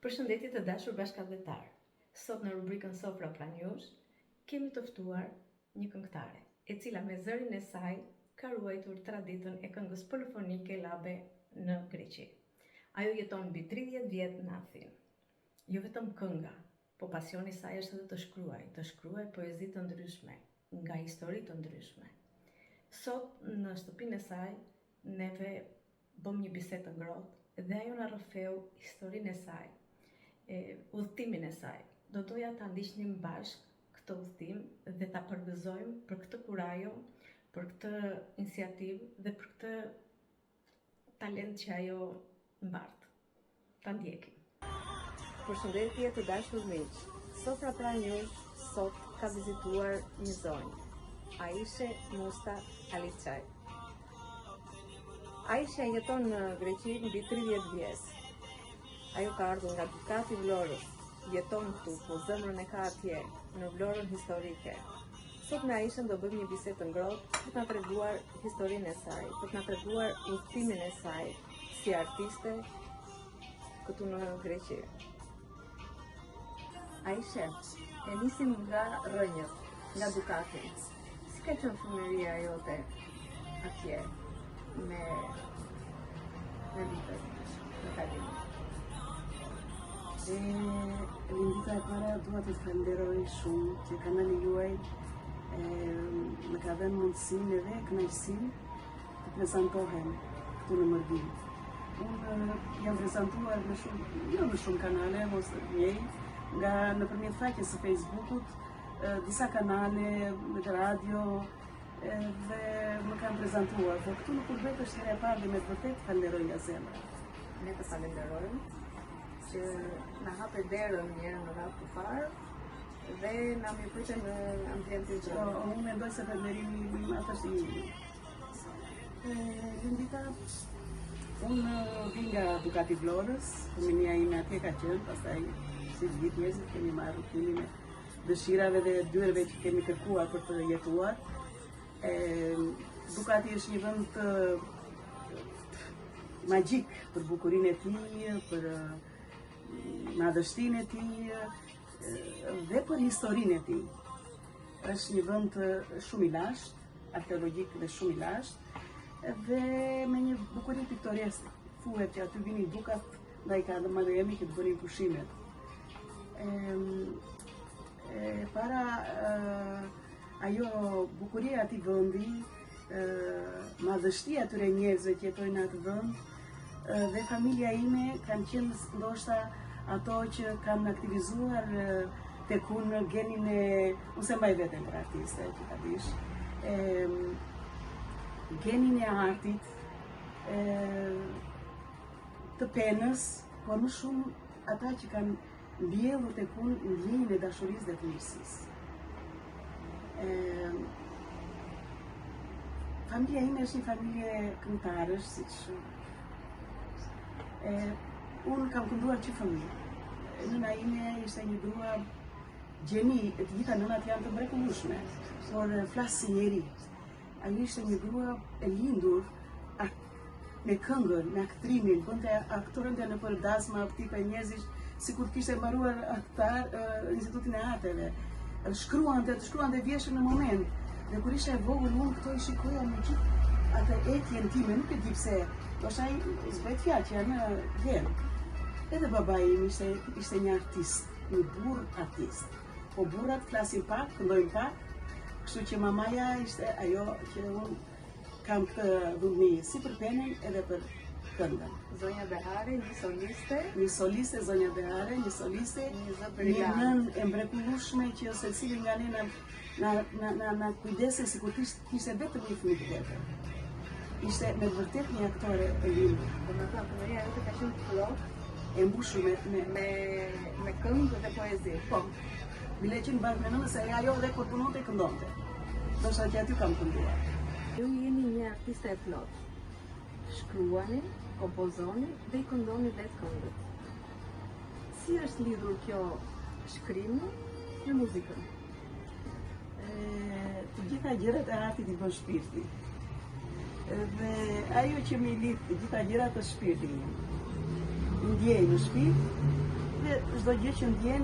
Përshëndetje të dashur bashkëdhetar. Sot në rubrikën Sofra pranë jush kemi të ftuar një këngëtare, e cila me zërin e saj ka ruajtur traditën e këngës polifonike labe në Greqi. Ajo jeton mbi 30 vjet në Athinë. Jo vetëm kënga, po pasioni i saj është edhe të shkruaj poezi të ndryshme, nga histori të ndryshme. Sot në shtëpinë e saj neve bëm një bisedë të ngrohtë dhe ajo na rrëfeu historinë e saj, udhëtimin e saj. Do doja ta ndiqnim bashk këtë udhëtim dhe ta përgëzojmë për këtë kurajo, për këtë iniciativë dhe për këtë talent që ajo mbart. Ta ndjekim. Përshëndetje të dashur miq. Sofra pranë jush sot ka vizituar një zonjë, Aishe Musta Aliçaj. Aisha jeton në Greqi mbi 30 vjet. Ajo ka ardhur nga Dukati i Vlorës, jeton këtu, po zemrën e ka atje, në Vlorën historike. Sot me Aishën do bëjmë një bisedë të ngrohtë për të na treguar historinë e saj, për të na treguar udhëtimin e saj si artiste këtu në Greqi. Aisha, e nisim nga rrënjët, nga Dukati. Si ka qenë fëmijëria jote atje me vitet në kalim? Rindita e para dua të falenderoj shumë që kanali juaj më ka dhënë mundësinë edhe kënaqësinë të prezantohem këtu në Mërbim. Unë jam prezantuar jo në shumë kanale, mos njëj, nga nëpërmjet faqes së Facebookut, disa kanale, në radio, dhe më kanë prezantuar, por këtu në Kurbet është herë e parë dhe me të vërtet falenderoj nga zemra. Ne të falenderojmë që na hape derën një herë në radhë të parë dhe na mirëpritën në ambientin tonë. Unë mendoj se falënderimi i madh është i imi. Lindita, unë vi nga Dukati i Vlorës, fëmijëria ime atje ka qenë, pastaj si gjithë njerëzit kemi marrë rrugtimin e dëshirave dhe dyreve që kemi kërkuar për të jetuar. Dukati është një vend magjik për bukurinë e tij, për madhështinë e tij dhe për historinë e tij. Është një vend shumë i lashtë, arkeologjik dhe shumë i lashtë, dhe me një bukuri piktoreske. Thuhet që aty vinin dukat, ndaj ka dhe madhemi që të bënin pushimet. Para ajo bukuria e atij vendi, madhështia atyre njerëzve që jetojnë në atë vend, dhe familja ime kanë qenë ndoshta ato që kanë aktivizuar tek unë genin e, unë se mbaj veten për artiste, që ta dish, genin e artit, të penës, por më shumë ata që kanë mbjellur tek unë ndjenjën e dashurisë dhe të mirësisë. Familja ime është një familje këngëtarësh, siç unë kam kënduar që fëmijë. Nëna ime ishte një grua gjeni, të gjitha nënat janë të mrekullueshme, por flas si njeri. Ajo ishte një grua e lindur me këngën, me aktrimin, bënte aktorënte nëpër dasma tipe njerëzish, sikur të kishte mbaruar Institutin e Arteve. Shkruante vjeshtë në moment. Dhe kur isha e vogël, unë këto i shikoja me gjithë atë etjen time, nuk e di pse, ndoshta s'bëhet fjalë që janë vjen. Edhe babai im ishte një artist, një burr artist. Po burrat flasin pak, këndojnë pak, kështu që mamaja ishte ajo që unë kam këtë dhuni si për penën edhe për këndën. Zonja Behari, një soliste. Një soliste, Zonja Behari, një soliste, një nën e mrekullueshme që secili nga ne na kujdese sikur kishte vetëm një fëmijë të vjetër. Ishte me vërtet një aktore e lindur. Domethënë, fëmijëria jote ka qenë plot, e mbushur me këngë dhe poezi. Po, bile që në bashkë me nënë se ajo dhe kur punonte e këndonte. Ndoshta që aty kam kënduar. Ju jeni një artiste e plot. Shkruani, kompozoni dhe i këndoni vetë këngët. Si është lidhur kjo shkrimi me muzikën? Të gjitha gjërat e artit i bën shpirti. Dhe ajo që më lidh të gjitha gjërat është shpirti im. Ndjej në shpirt dhe çdo gjë që ndjen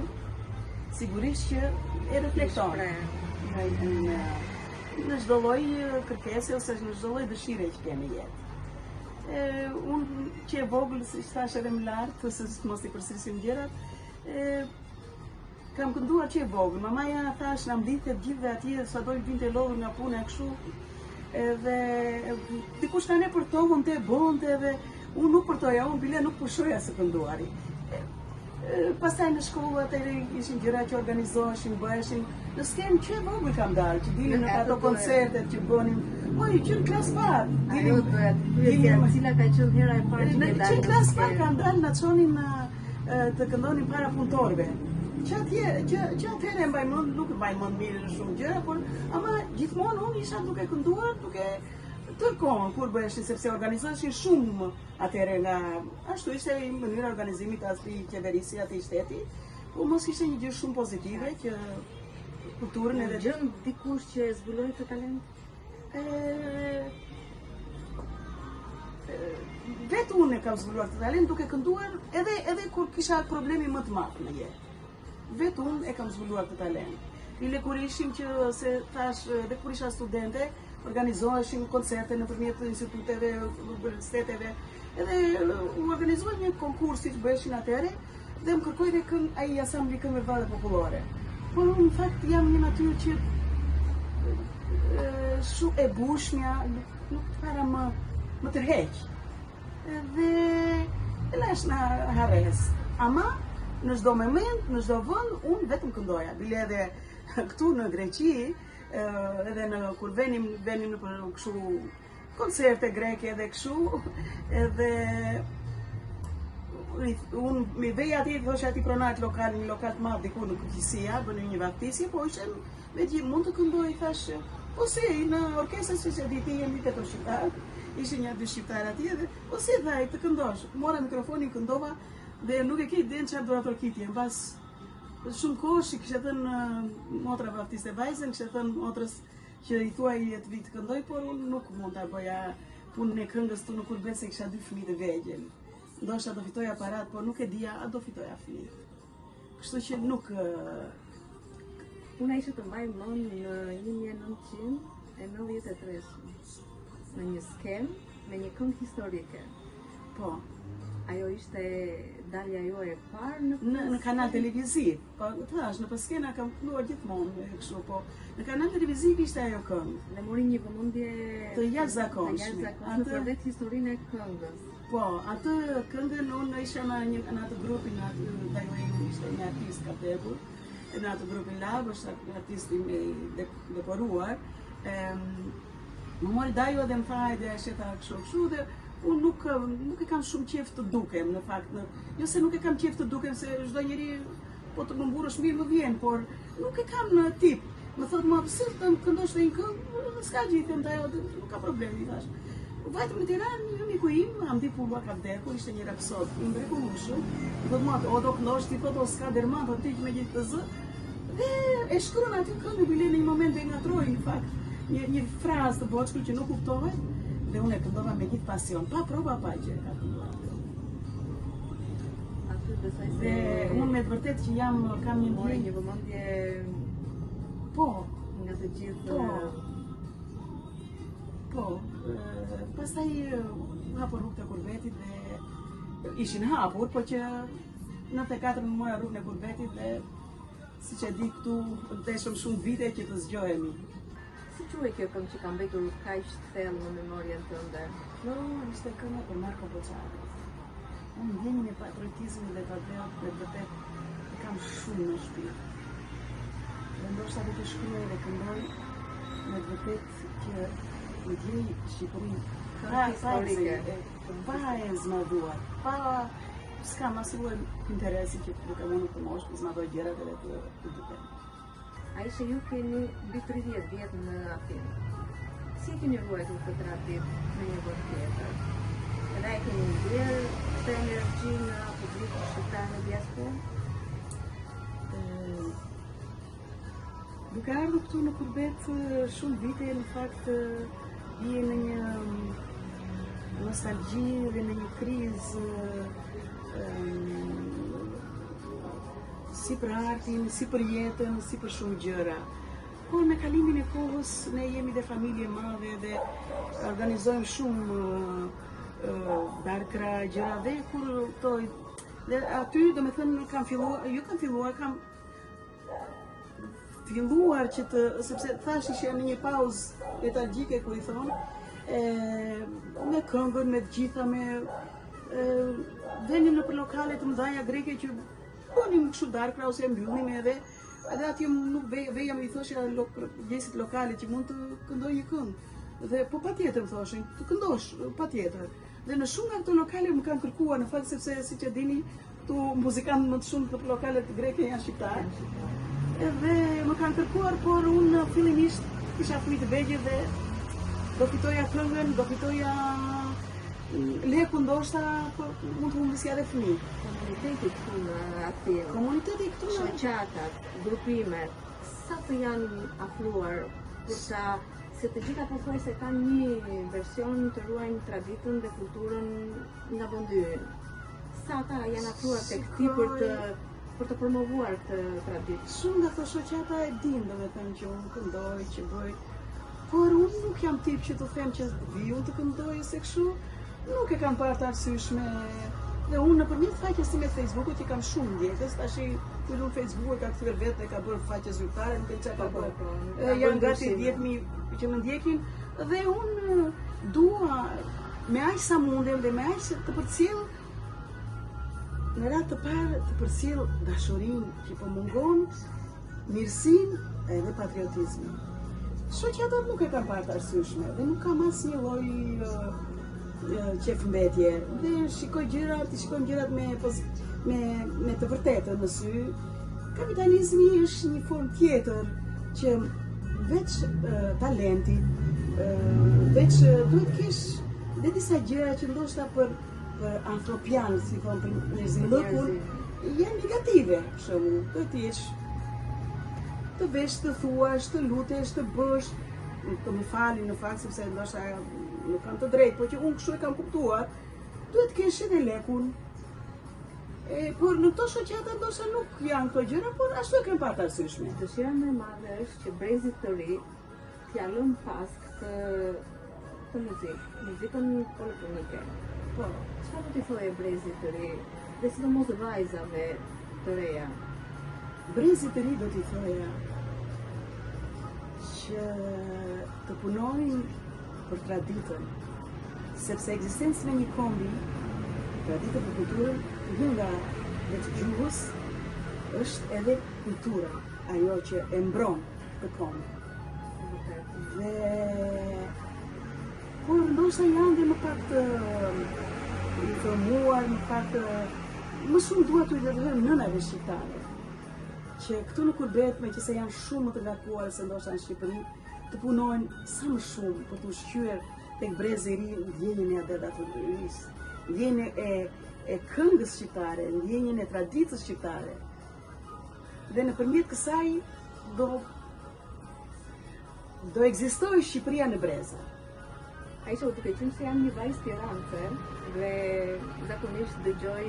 sigurisht që e reflekton në çdo lloj kërkese ose në çdo lloj dëshire që kemi jetë. Unë që e vogël, si thash edhe më lartë, se mos i përsërisim gjërat, kam kënduar që e vogël. Mamaja thash na mblidhte të gjithëve atje, sado i vinte lodhur nga puna kështu. Edhe dikush tani përtonte, bonte edhe unë nuk përtoja, unë bile nuk pushoja së kënduari. Pastaj në shkollë atëherë ishin gjëra që organizoheshin, bëheshin. Në skemë që e vogël kam dalë, që dilin në ato koncertet që bënim. Që në klasë parë. Cila ka qenë hera e parë që që në klasë parë kam dalë na çonin të këndonin para punëtorëve. Që atëherë e mbaj mend, nuk e mbaj mend mirë në shumë gjëra, por ama gjithmonë unë isha duke kënduar, duke tërkohën kur bëheshin, sepse organizoheshin shumë atëherë nga ashtu ishte mënyra organizimit asaj qeverisë atij shteti, po mos ishte një gjë shumë pozitive që kulturën edhe gjën dikush që zbuloi këtë talent. Vetë unë e kam zbuluar këtë talent duke kënduar edhe kur kisha problemi më të madh në jetë. Vetë unë e kam zbuluar këtë talent. Bile kur ishim që se thash edhe kur isha studente, organizoheshin koncerte nëpërmjet instituteve, universiteteve, edhe u organizoi një konkurs që bëheshin atëherë dhe më kërkoi dhe ai ansambli këngëve vallë popullore. Por unë në fakt jam një natyrë që shumë e bushmja, nuk para më tërheq. Dhe e lash në harres. Ama në çdo moment, në çdo vend, unë vetëm këndoja. Bile edhe këtu në Greqi, edhe kur venim në për kështu koncerte greke edhe kështu, edhe unë mi vej ati, thoshe ati pronat lokal, një lokal të madh diku në Kërgjësia, bënë një vaktisje, po ishe me gjithë mund të këndoj, thash, po si, në orkestrës që di ti jemi të shqiptar, ishe një dy shqiptar ati, edhe, po si, dhaj, të këndosh, mora mikrofonin, këndova, dhe nuk e ki den çfarë do ato kitje, mbas shumë kohësh i kishte thënë motra baftiste vajzën, kishte thënë motrës që i thuaj të vi të këndoj, por unë nuk mund ta bëja punën e këngës tu në Kurbet se kisha 2 fëmijë të vegjël. Ndoshta do fitoja parat, por nuk e dija a do fitoja fëmijë. Kështu që nuk Unë isha të mbaj mend në 1993 në një skemë me një këngë historike. Po. Ajo ishte dalja joje e parë në kanal televiziv. Po thash, në skena kam kënduar gjithmonë kështu, po në kanal televiziv ishte ajo këngë. Dhe mori një vëmendje të jashtëzakonshme për vetë historinë e këngës. Po, atë këngën unë isha në atë grupin, ajo ishte një artist ka vdekur, në atë grupin Lab, është artist i dekoruar. Më mori Dajo dhe më tha edhe sheta kështu dhe unë nuk e kam shumë qef të dukem, në fakt. Jo se nuk e kam qef të dukem, se çdo njeri po të më mburësh mirë më vjen, por nuk e kam në tip. Më thotë mua, pse të më këndosh dhe një këngë, s'ka gjithë, nuk ka problemi, thash. Vajtëm në Tiranë, një miku im, Hamdi Pulva ka vdekur, ishte një rapsod, i mrekullueshëm. Thotë mua, o do këndosh ti, thotë o s'ka derman, po ti me gjithë të zë. Dhe e shkruan aty këngë, bile në një moment e ngatroi, në fakt, një frazë të boçkull që nuk kuptohet, dhe unë e këndova me gjithë pasion, pa prova pa gjë ka kënduar. Dhe unë me të vërtet që kam një mori një vëmendje po nga të gjithë. Po, pastaj hapur rrugët e Kurbetit dhe ishin hapur, po që 94 më mora rrugën e Kurbetit dhe siç e di këtu ndeshëm shumë vite që të zgjohemi. Si quhet kjo këngë që ka mbetur kaq të thellë në memorien tënde? Kjo ishte kënga për Marko Boçari. Unë ndjenjën e patriotizmit dhe patriot dhe vërtet e kam shumë në shpirt. Dhe ndoshta do të shkruaj dhe këndoj me vërtet që i gjej Shqipërinë pa e zmadhuar, pa s'kam asnjë interesi që duke unë të mosh, të zmadhoj gjërat edhe të duke. Aisha, ju keni mbi 30 vjet në afim. Si keni ruajtur këtë tradit në një vend tjetër? Edhe e keni ndjerë këtë energji në publikun shqiptar në diasporë? Duke ardhur këtu në Kurbet shumë vite, në fakt je në një nostalgji dhe në një krizë si për artin, si për jetën, si për shumë gjëra. Por me kalimin e kohës, ne jemi dhe familje madhe dhe organizojmë shumë darkra, gjëra dhe kur dhe aty do me thënë kam filluar që të, sepse thash ishe në një pauzë letargjike ku i thonë, me këngën, me të gjitha, me venim në për lokale të mëdhaja greke që bonim kështu darkra ose mbyllim edhe aty nuk veja më i thosha gjesit lokale që mund të këndoj një këngë. Dhe po patjetër më thoshin, të këndosh, patjetër. Dhe në shumë nga këto lokale më kanë kërkuar në fakt sepse siç e dini, këtu muzikantë më të shumë në lokalet greke janë shqiptarë. Edhe më kanë kërkuar, por unë fillimisht isha fëmijë të vegjël dhe do fitoja këngën, do fitoja leku ndoshta, por mund të humbisja edhe fëmijë. Komuniteti këtu në Athinë, Komuniteti këtu në shoqatat, grupimet, sa të janë afruar, kursa se të gjitha pothuajse kanë një version të ruajnë traditën dhe kulturën nga vëndyrin. Sa ata janë afruar tek ti për të promovuar këtë traditë? Shumë nga këto shoqata e din, domethënë që unë këndoj, që bëj, por unë nuk jam tip që të them që vi unë të këndoj se kështu, nuk e kam parë të arsyeshme. Dhe unë nëpërmjet faqes time të Facebookut që kam shumë ndjekës, tash kur unë Facebook e ka kthyer vetë e ka bërë faqe zyrtare, nuk e di çfarë ka bërë. Janë gati 10.000 që më ndjekin dhe unë dua me aq sa mundem dhe me aq të përcjell në radhë të parë të përcjell dashurinë që po mungon, mirësinë edhe patriotizmin. Shoqatat nuk e kanë parë të arsyeshme dhe nuk kam asnjë lloj qefmbetje. Dhe shikojmë gjërat me të vërtetën në sy. Kapitalizmi është një formë tjetër që veç talenti, veç duhet kesh dhe disa gjëra që ndoshta për antropian, si thonë për njerëzimëkun, janë negative, për shembull, duhet të jesh të vesh, të thuash, të lutesh, të bësh, të më falin në fakt sepse ndoshta nuk kam të drejtë, por që unë kështu e kam kuptuar, duhet kesh edhe lekun. Por në këto shoqata ndoshta nuk janë këto gjëra, por ashtu e kem parë të arsyeshme. Dëshira më e madhe është që brezit të ri t'ja lënë pas këtë muzikën polifonike. Po, çfarë do t'i thojë brezit të ri, dhe sidomos vajzave të reja? Brezit të ri do t'i thoja që të punojnë për traditën, sepse ekzistencën e një kombi, traditën për kulturën, vjen nga veç gjuhës, është edhe kultura, ajo që e mbron të kombi. Dhe por ndoshta janë dhe më pak të informuar, më pak të më shumë dua t'u lërgojmë nënave shqiptare, që këtu në Kurbet, meqenëse janë shumë më të ngarkuar se ndoshta në Shqipëri, të punojnë sa më shumë për të ushqyer tek brezi i ri ndjenjen e adaptatorisë, ndjenjen e këngës shqiptare, ndjenjen e traditës shqiptare. Dhe nëpërmjet kësaj do ekzistojë Shqipëria në breza. Aisha, u duke qenë se jam një vajzë tiranëse dhe zakonisht dëgjoj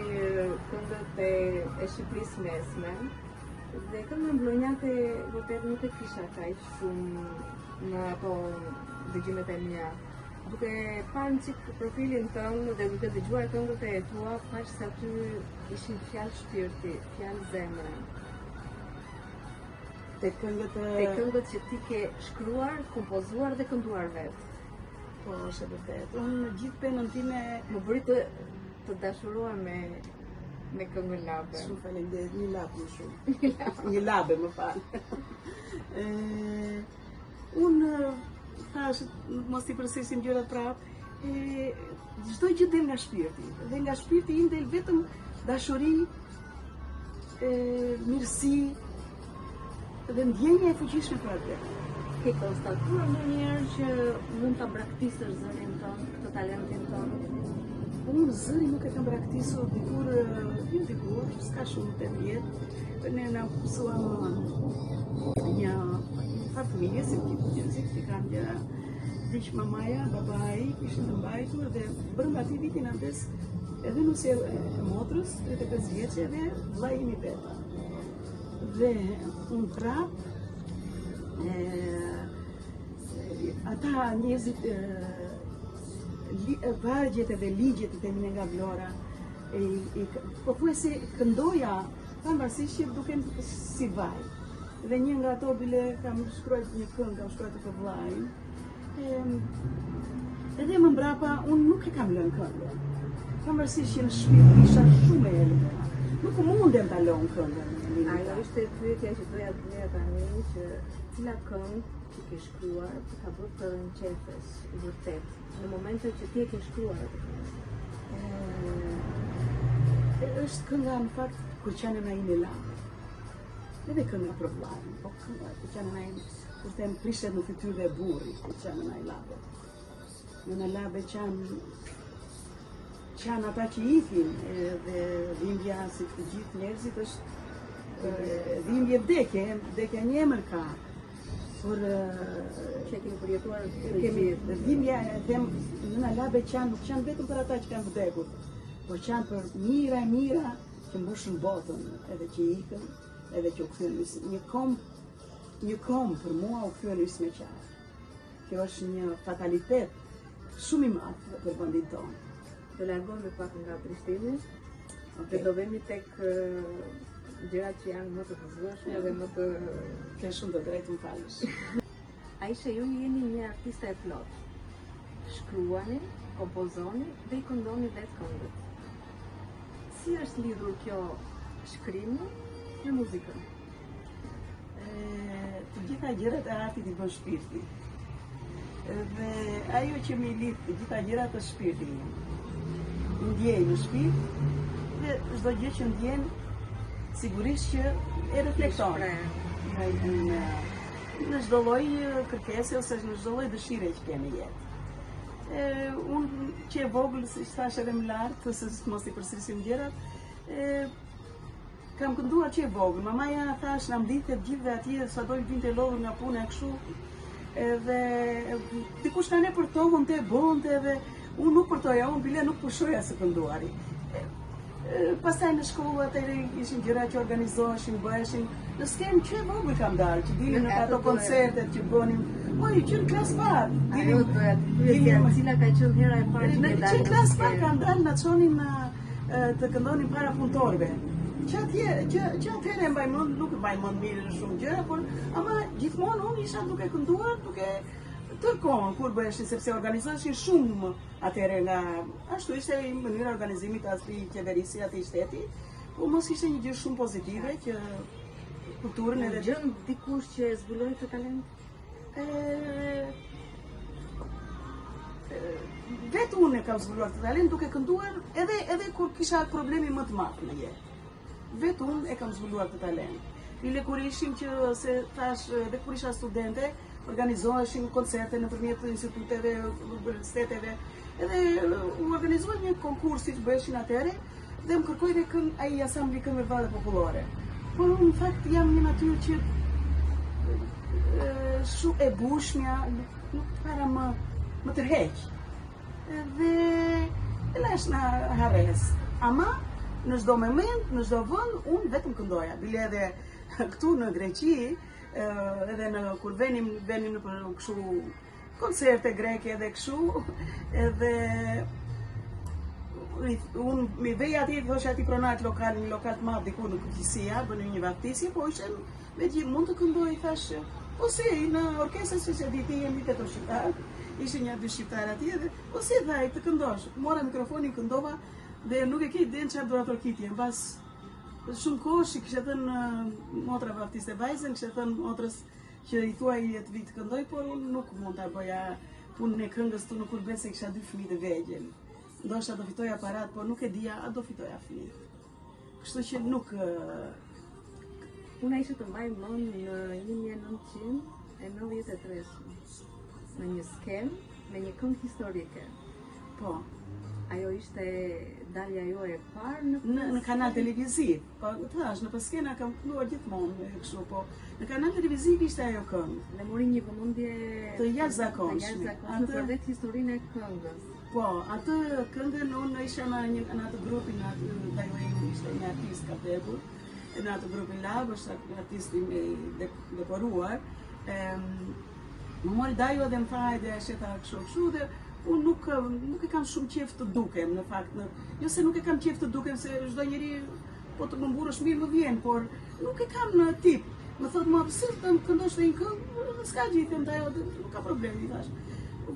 këngët e Shqipërisë mesme, dhe këngë mblonjate vërtet nuk e kisha kaq shumë në ato dëgjimet e mia. Duke parë një çik profilin tënd dhe duke dëgjuar këngët e tua, pash se aty ishin fjalë shpirti, fjalë zemre. Te këngët që ti ke shkruar, kompozuar dhe kënduar vetë. Po, është e vërtet. Unë gjithë penën time më bëri të dashuruar me këngën Labe. Shumë faleminderit, një lab më shumë. Një labe, më fal. Unë thash, mos i përsërisim gjërat prapë, çdo gjë del nga shpirti. Dhe nga shpirti im del vetëm dashuri, mirësi dhe ndjenja e fuqishme për atë. Ke konstatuar ndonjëherë që mund ta braktisësh zërin tënd, këtë talentin tënd? Unë zëri nuk e kam braktisur dikur, s'ka shumë të vjetë, ne na mësuam një familje, si kam një diq mamaja, babai, ishin të mbajtur dhe brenda atij viti na vdes edhe nusja e motrës, 35 vjeçe dhe vllai im i vetë. Dhe unë prap, ata njerëzit vargjet edhe ligjet të temin nga Vlora, po thuaj se këndoja pavarësisht që duken si vaj. Dhe një nga ato bile kam shkruar një këngë, kam shkruar të vllajin. Edhe më mbrapa unë nuk e kam lënë këngën. Pavarësisht që në shtëpi isha shumë e elëve. Nuk mundem ta lëm këngën. Ajo ishte pyetja që doja të bëja tani, që cila këngë që ke shkruar ka bërë të nqefës vërtet në momentet që ti e ke shkruar atë këngë? Është kënga në fakt kur qenë na ime labe. Edhe kënga për vllajin, po kënga kur qenë na ime, kur them prishet në fytyrë e burrit, kur qenë na i labe. Në labe qanë ata që ikin, dhe dhimbja si të gjithë njerëzit është dhimbje vdekja një emër ka. Por që kemi përjetuar dhimbja, them, në labe qanë, nuk qanë vetëm për ata që kanë vdekur, po qanë për mira që mbushën botën, edhe që ikën, edhe që u kthyen një kom për mua u kthyen nis me qarë. Kjo është një fatalitet shumë i madh për vendin tonë. Do largohemi pak nga Prishtinë, dhe do vemi tek gjërat që janë më të vëzhgueshme dhe më të... Ke shumë të drejtë, më falësh. Aisha, ju jeni një artiste e plot. Shkruani, kompozoni dhe i këndoni vetë këngët. Si është lidhur kjo shkrimi me muzikën? Të gjitha gjërat e artit i bën shpirti. Dhe ajo që mi lidh të gjitha gjërat është shpirti im. Ndjej në shpirt dhe çdo gjë që ndjen sigurisht që e reflekton në çdo lloj kërkese ose në çdo lloj dëshire që kemi në jetë. Unë që e vogël, si thash edhe më lart, se mos i përsërisim gjërat, kam kënduar që e vogël. Mamaja thash na mblidhte të gjithëve atje, sa do vinte lodhur nga puna e kështu. Edhe dikush tani përtohonte, bonte edhe unë nuk përtoja, unë bile nuk pushoja se kënduari. Pastaj në shkollë atëherë ishin gjëra që organizoheshin, bëheshin. Në skenë që e vogël kam dalë, që dilim në ato koncertet që bënim. Oj, që në klasë parë. Ajo doja të pyesja, cila ka qenë hera e parë që ke dalë? Që në klasë parë kam dalë na çonin të këndonin para punëtorëve. Që atëherë e mbaj mend, nuk e mbaj mend mirë në shumë gjëra, por ama gjithmonë unë isha duke kënduar, duke tërkohën kur bëheshin, sepse organizoheshin shumë atëherë nga ashtu ishte mënyra organizimit ati qeverisë, ati shteti, po mos ishte një gjë shumë pozitive që kulturën edhe gjën dikush që e zbuloi këtë talent? Vetë unë e kam zbuluar këtë talent duke kënduar edhe kur kisha problemi më të madh në jetë. Vetë unë e kam zbuluar këtë talent. Bile kur ishim që se thash edhe kur isha studente, organizoheshin koncerte nëpërmjet instituteve, universiteteve, edhe u organizua një konkurs që bëheshin atëherë dhe më kërkoi dhe këngë ai asambli këngëve vallë popullore. Por unë në fakt jam një natyrë që shumë e bushmja, nuk para më tërheq. Dhe lash na harres. Ama në çdo moment, në çdo vend, unë vetëm këndoja. Bile edhe këtu në Greqi, edhe kur venim në për kështu koncerte greke edhe kështu, edhe unë mi vej ati, thoshe ati pronat lokal, një lokal të madh diku në Kukisia, bënë një vaftisje, po ishem me gjithë mund të këndoj, thash, po si, në orkestrës që di ti jemi 8 shqiptar, ishte një 2 shqiptar ati, edhe po si dhaj të këndosh, mora mikrofonin, këndova, dhe nuk e ki den çfarë do ato kitje, mbas shumë kohësh kishte thënë motra vaftiste vajzën, kishte thënë motrës që i thuaj të vi të këndoj, por unë nuk mund ta bëja punën e këngës tu në Kurbet se kisha 2 fëmijë të vegjël. Ndoshta do fitoja parat, por nuk e dija a do fitoja fëmijë. Kështu që nuk Unë isha të mbaj mend në 1993 në një skenë me një këngë historike. Po. Ajo ishte dalja jo e parë në kanal televiziv. Po thash, në skena kam kënduar gjithmonë kështu, po në kanal televiziv ishte ajo këngë. Dhe mori një vëmendje të jashtëzakonshme për vetë historinë e këngës. Po, atë këngën unë isha në atë grupin, ajo ishte një artist ka vdekur. në atë grupin Lab, është artisti i dekoruar. Më mori Dajo dhe më tha edhe sheta kështu dhe unë nuk e kam shumë qef të dukem, në fakt. Jo se nuk e kam qef të dukem, se çdo njeri po të më mburësh mirë më vjen, por nuk e kam në tip. Më thot më pse të më këndosh të një këngë, s'ka gjithë, Dajo, nuk ka problem, i thash.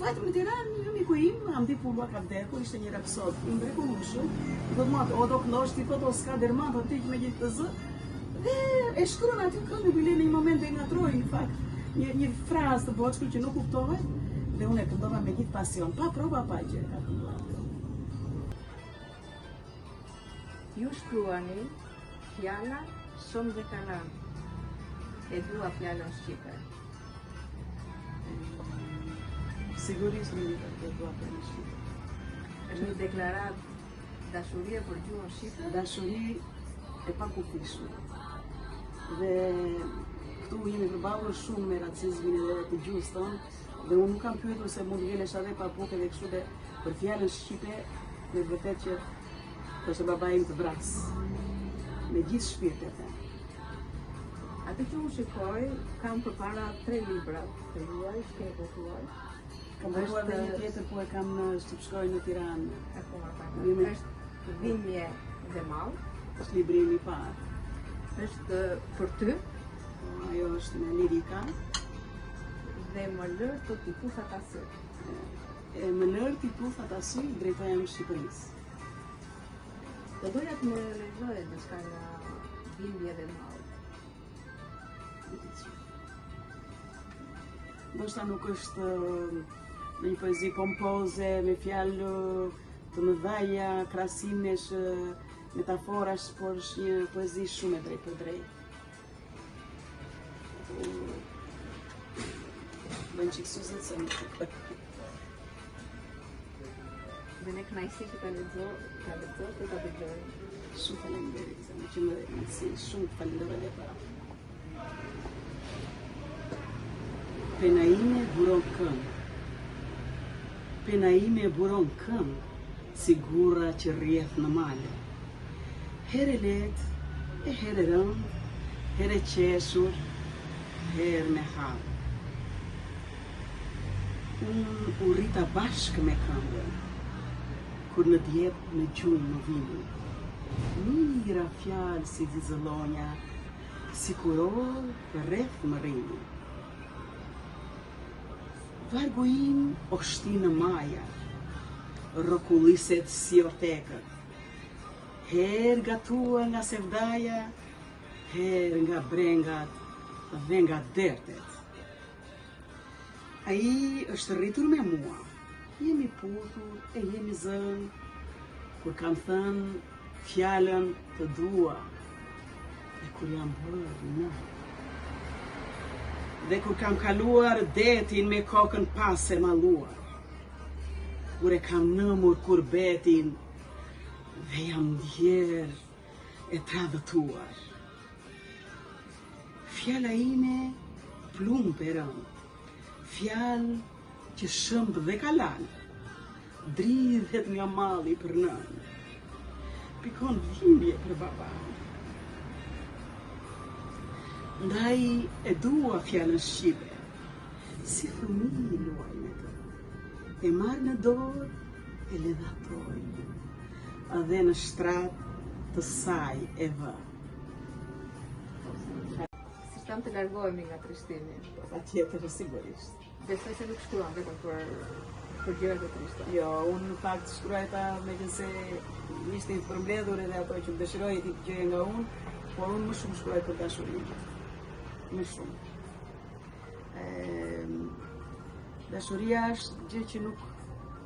Vajtëm në Tiranë, një miku im, Hamdi Pulva ka vdekur, ishte një rapsod, i mrekullueshëm. I thot më, o do këndosh ti, thot o s'ka derman, thot ti me gjithë të zë. Dhe e shkruan aty këngë, bile në një moment e ngatroi, në fakt. Një frazë të boçkull që nuk kuptohet dhe unë e këndova me gjithë pasion, pa prova pa gjë ka kënduar. Ju shkruani fjala shumë dhe kalam. E dua fjalën shqipe. Sigurisht më një të dua fjalën shqipe. Është një deklarat dashurie për gjuhën shqipe? Dashuri e pakufishme. Dhe këtu jemi përballur shumë me racizmin edhe të gjuhës tonë dhe unë nuk kam pyetur se mund vjenesh edhe pa bukë dhe kështu dhe për fjalën shqipe me vërtet që është baba im të vras. Me gjithë shpirtin e them. Atë që unë shikoj, kam përpara 3 libra të juaj, që keni botuar. Kam botuar dhe një tjetër, po e kam në shtypshkoj në Tiranë. Është Dhimbje dhe Mall. Është librimi i parë. Është për ty. Ajo është me lirika. Dhe më lër të t'i pusat asy. Më lër t'i pusat asy, drejtoja në Shqipërisë. Do doja të më lexoje diçka nga Dhimbje dhe Mall. Ndoshta nuk është në një poezi pompoze, me fjalë të mëdha, krahasimesh, metaforash, por është një poezi shumë e drejtë për drejtë. Bën çik suzet se nuk e Dhe ne kënaqësi që ka lexuar dhe ta dëgjoj. Shumë faleminderit, që më nësi, shumë faleminderit para. Pena ime buron këmbë. Pena ime buron këmbë, si gurra që rrjedh në male. Here lehtë, e here rëndë, here qeshur, here me hallë. Unë u rrita bashkë me këmbën, kur në djep në gjumë më vini. Mira fjalë si zizëllonja, si kuror rreth më rini. Vargu im o shti në maja, rrokulliset si ortekët. Her gatua nga sevdaja, her nga brengat dhe nga dertet. Ai është rritur me mua, jemi putur e jemi zënë, kur kam thënë fjalën të dua, dhe kur jam bërë në. Dhe kur kam kaluar detin me kokën pas e malluar, kur e kam nëmur kurbetin, dhe jam ndjerë e tradhëtuar. Fjala ime plumë për rëndë, fjalë që shëmbë dhe kalan, dridhet nga malli për nënë, pikon dhimbje për baban. Ndaj e dua fjalën shqipe, si fëmijë luaj me të, e marrë në dorë e ledhatoj, edhe në shtrat të saj e vë. Si shtam të largohemi nga trishtimi? Patjetër, sigurisht. Besoj se nuk shkruan vetëm për gjëra të trishta. Jo, unë në fakt shkruaj ta meqense ishte i përmbledhur edhe ato që më dëshiroj ti gjëje nga unë, por unë më shumë shkruaj për dashurinë. Më shumë. Dashuria është gjë që nuk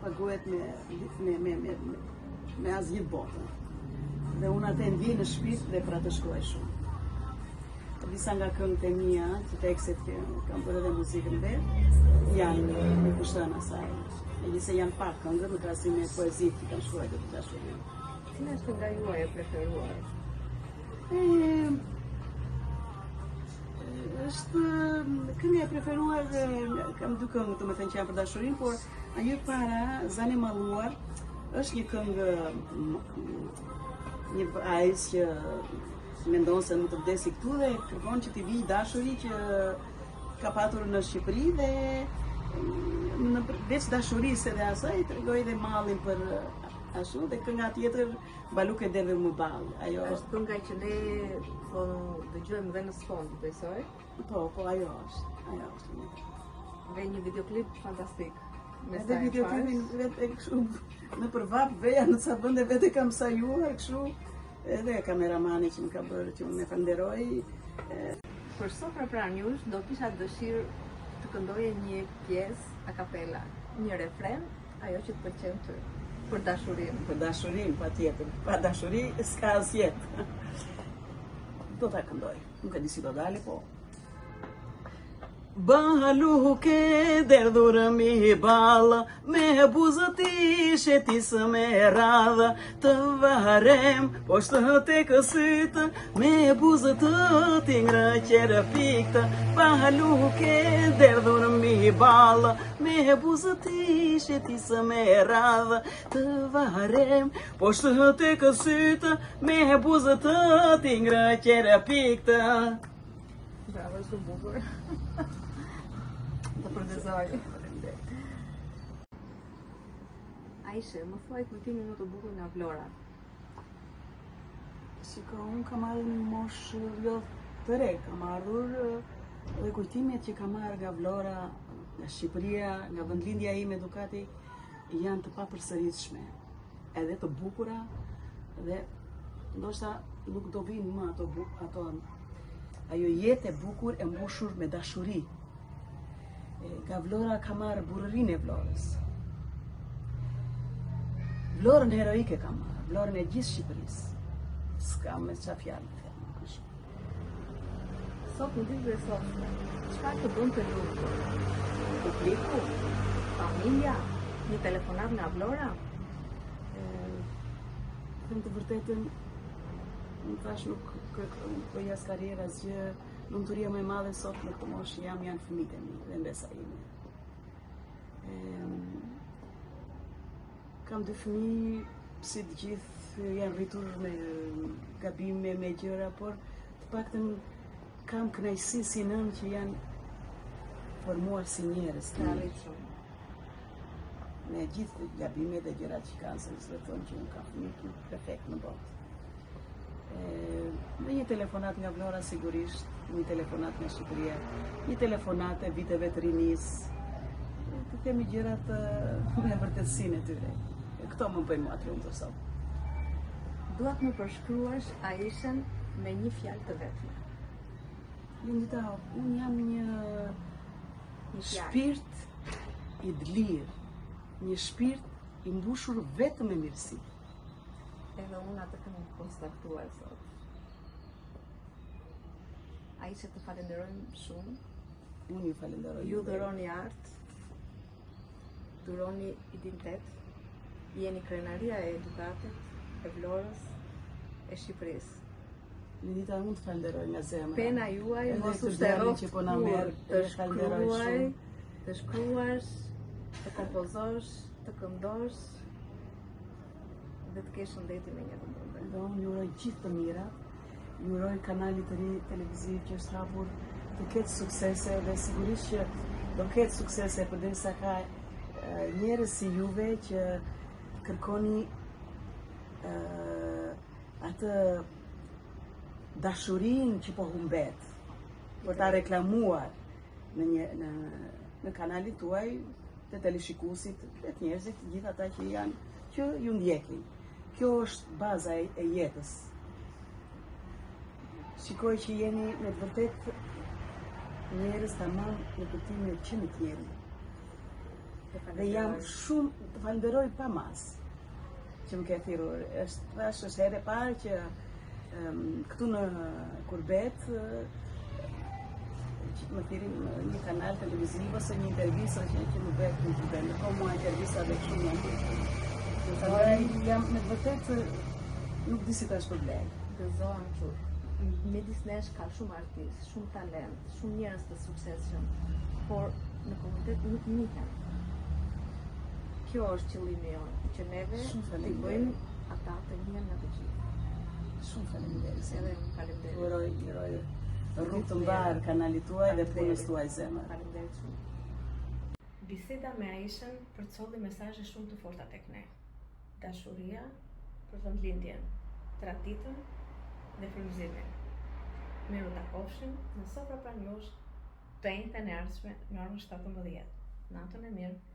paguhet me asgjë botë. Dhe unë atë ndjej në shpirt dhe për atë shkruaj shumë. Disa nga këngët e mia, të tekstet që kam bërë edhe muzikën vetë, janë në kushtën asaj. Megjithëse janë pak këngë në krahasim me poezitë që kam shkruar të dashurinë. Cila është nga juaj e preferuar? Është kënga e preferuar, kam dy këngë të më thënë që janë për dashurinë, por ajo e para, Zani Malluar, është një këngë, një vajzë që mendon se nuk të vdesi këtu dhe kërkon që t'i vijë dashuri që ka patur në Shqipëri dhe në veç dashurisë edhe asaj tregoi dhe mallin për ashtu dhe kënga tjetër Baluke deve më ballë. Ajo Është kënga që ne po dëgjojmë dhe në sfond, besoj. po ajo është. Dhe një videoklip fantastik. Edhe videoklipin vetë kështu në përvap veja në ca vende vetë kam sajuar kështu edhe kameramani që më ka bërë që më falenderoj. Për Sofra Pranjush do kisha dëshirë të këndoje një pjesë a cappella, një refren, ajo që të pëlqen ty, për dashurinë. Për dashurinë, patjetër. Pa dashuri s'ka asjetë. Do ta këndoj. Nuk e di si do dali, po. Baluke derdhur mi balla, me buzët ishe tisë me radha, të varem poshtë të kësytë, me buzët të ngrë qërë piktë. Baluke derdhur mi balla, me buzët ishe tisë me radha, të varem poshtë të kësytë, me buzët të ngrë qërë piktë. Bravo, është bukur. Të përdezoj. Aishe, më thuaj kujtimin më të bukur nga Vlora. Shiko, unë kam ardhur një moshë jo të re, kam ardhur dhe kujtimet që kam marrë nga Vlora, nga Shqipëria, nga vendlindja ime Ducati, janë të papërsëritshme, edhe të bukura dhe ndoshta nuk do vinë më ato ajo jetë e bukur e mbushur me dashuri. Nga Vlora ka marrë burërinë e Vlorës. Vlorën heroike ka marrë, Vlorën e gjithë Shqipërisë. S'ka me qa fjalë të them. Sot në ditë dhe sot, çfarë të bën të lutë? Publiku, familja, një telefonat nga Vlora? Them të vërtetën, më thash nuk kërkoj as karrierë asgjë. Lumturia më e madhe sot në këtë moshë janë fëmijët e mi dhe mbesa ime. Kam 2 fëmijë, si të gjithë janë rritur me gabime, me gjëra, por të paktën kam kënaqësi si nën që janë formuar si njerëz të arritshëm. Me gjithë gabimet dhe gjërat që kanë, se nëse thonë që unë kam fëmijë perfekt në botë. Dhe një telefonat nga Vlora sigurisht, një telefonat nga Shqipëria, një telefonat e viteve të rinisë, të kemi gjërat me vërtetësinë e tyre. Këto më bëjnë mua të lumtur sot. Dua të më përshkruash Aishen me një fjalë të vetme. Lindita, unë jam një shpirt i dlir, një shpirt i mbushur vetëm me mirësi. Edhe unë atë kam konstatuar sot. Aishe, të falenderojmë shumë. Unë ju falenderoj. Ju dhuroni art, dhuroni identitet, jeni krenaria e Ducatit, e Vlorës, e Shqipërisë. Lindita, unë të falenderoj nga zemra. Pena juaj mos u shterroft që po na merr, të shkruash, të kompozosh, të këndosh dhe të kesh shëndeti me një të ndonjë. Dhe unë ju uroj gjithë të mira, ju uroj kanalit të ri televiziv që është hapur të ketë suksese dhe sigurisht që do ketë suksese përderisa ka njerëz si juve që kërkoni atë dashurinë që po humbet për ta reklamuar në kanalit tuaj të teleshikuesit, të njerëzit, të gjithë ata që ju ndjekin. Kjo është baza e jetës. Shikoj që jeni me të vërtet njerëz tamam në kuptimin e qenit njeri. Dhe jam shumë të falenderoj pa mas që më ke thirrur. Është herë e parë që këtu në Kurbet që më thirrin në një kanal televiziv ose një intervistë që më bëhet në Kurbet. Në mua intervista dhe shumë jam me të vërtet nuk di si ta shpërblet. Gëzohem shumë. Midis nesh ka shumë artistë, shumë talent, shumë njerëz të suksesshëm, por në komunitet nuk njihen. Kjo është qëllimi jonë, që neve të bëjmë ata të njihen nga të gjithë. Shumë faleminderit. Edhe unë faleminderit. Uroj rrugë të mbar kanalit tuaj dhe punës tuaj zemër. Faleminderit shumë. Biseda me Aishën përcolli mesazhe shumë të forta tek ne. Dashuria për vendlindjen, traditën dhe frymëzimin. Miru takofshim në Sofra Pranjush të njëjtën e ardhshme në orën 17. Natën e mirë.